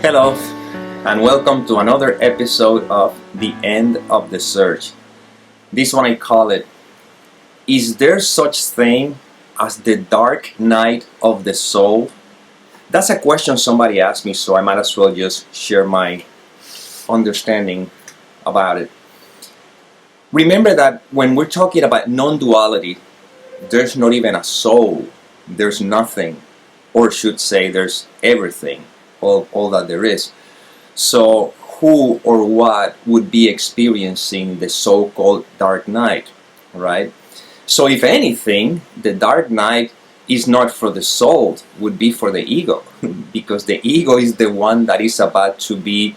Hello, and welcome to another episode of The End of the Search. This one I call it, Is there such thing as the dark night of the soul? That's a question somebody asked me, so I might as well just share my understanding about it. Remember that when we're talking about non-duality, there's not even a soul. There's nothing, or should say there's everything, all that there is. So who or what would be experiencing the so-called dark night, right? So if anything, the dark night is not for the soul, would be for the ego, because the ego is the one that is about to be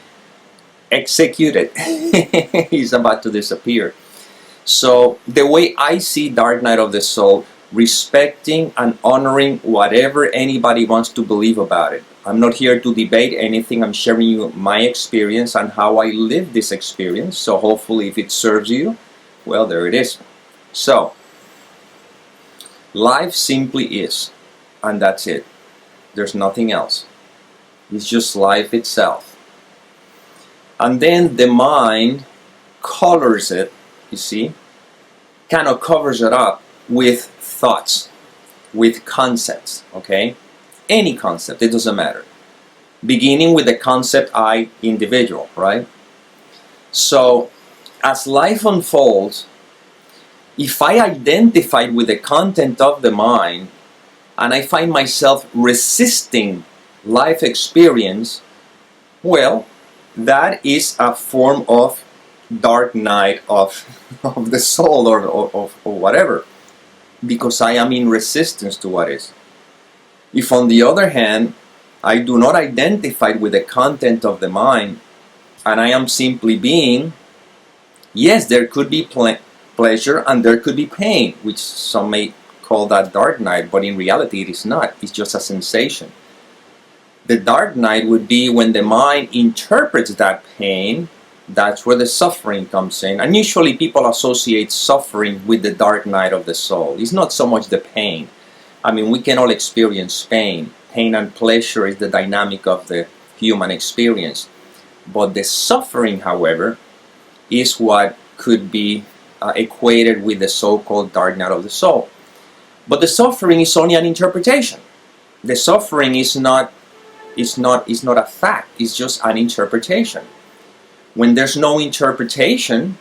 executed. He's about to disappear. So the way I see dark night of the soul, respecting and honoring whatever anybody wants to believe about it. I'm not here to debate anything. I'm sharing you my experience and how I live this experience. So hopefully if it serves you, well, there it is. So, life simply is, and that's it. There's nothing else. It's just life itself. And then the mind colors it, you see, kind of covers it up with thoughts, with concepts, okay? Any concept, it doesn't matter. Beginning with the concept I, individual, right? So, as life unfolds, if I identify with the content of the mind and I find myself resisting life experience, well, that is a form of dark night of the soul or whatever, because I am in resistance to what is. If on the other hand, I do not identify with the content of the mind and I am simply being, yes, there could be pleasure and there could be pain, which some may call that dark night, but in reality it is not. It's just a sensation. The dark night would be when the mind interprets that pain. That's where the suffering comes in. And usually people associate suffering with the dark night of the soul. It's not so much the pain. I mean, we can all experience pain. Pain and pleasure is the dynamic of the human experience. But the suffering, however, is what could be equated with the so-called dark night of the soul. But the suffering is only an interpretation. The suffering is not a fact. It's just an interpretation. When there's no interpretation,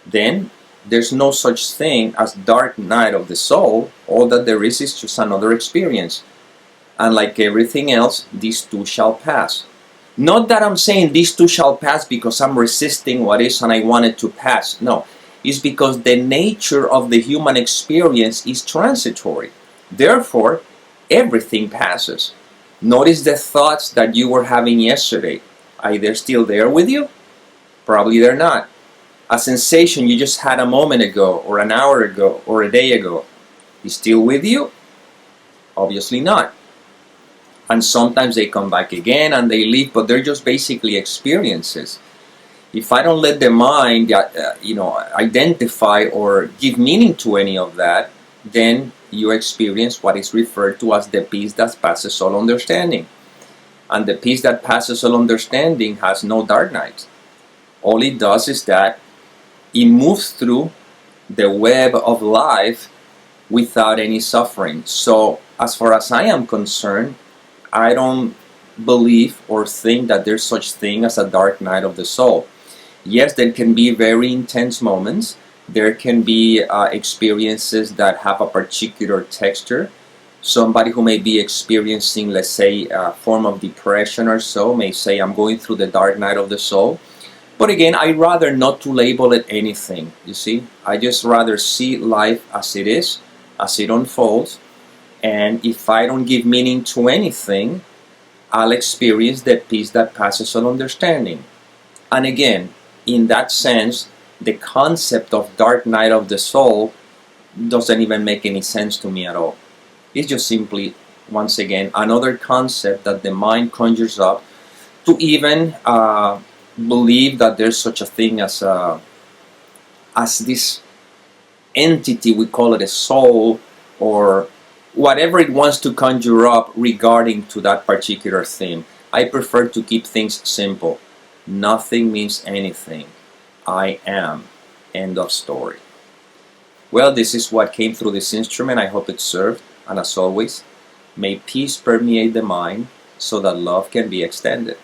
then there's no such thing as dark night of the soul. All that there is just another experience. And like everything else, these too shall pass. Not that I'm saying these too shall pass because I'm resisting what is and I want it to pass. No, it's because the nature of the human experience is transitory. Therefore, everything passes. Notice the thoughts that you were having yesterday. Are they still there with you? Probably they're not. A sensation you just had a moment ago, or an hour ago, or a day ago, is still with you? Obviously not. And sometimes they come back again and they leave, but they're just basically experiences. If I don't let the mind, identify or give meaning to any of that, then you experience what is referred to as the peace that passes all understanding. And the peace that passes all understanding has no dark night. All it does is that it moves through the web of life without any suffering. So as far as I am concerned, I don't believe or think that there's such thing as a dark night of the soul. Yes, there can be very intense moments. There can be experiences that have a particular texture. Somebody who may be experiencing, let's say, a form of depression or so may say, I'm going through the dark night of the soul. But again, I'd rather not to label it anything, you see. I just rather see life as it is, as it unfolds. And if I don't give meaning to anything, I'll experience the peace that passes all understanding. And again, in that sense, the concept of dark night of the soul doesn't even make any sense to me at all. It's just simply, once again, another concept that the mind conjures up to even believe that there's such a thing as this entity, we call it a soul, or whatever it wants to conjure up regarding to that particular theme. I prefer to keep things simple. Nothing means anything. I am. End of story. Well, this is what came through this instrument. I hope it served. And as always, may peace permeate the mind so that love can be extended.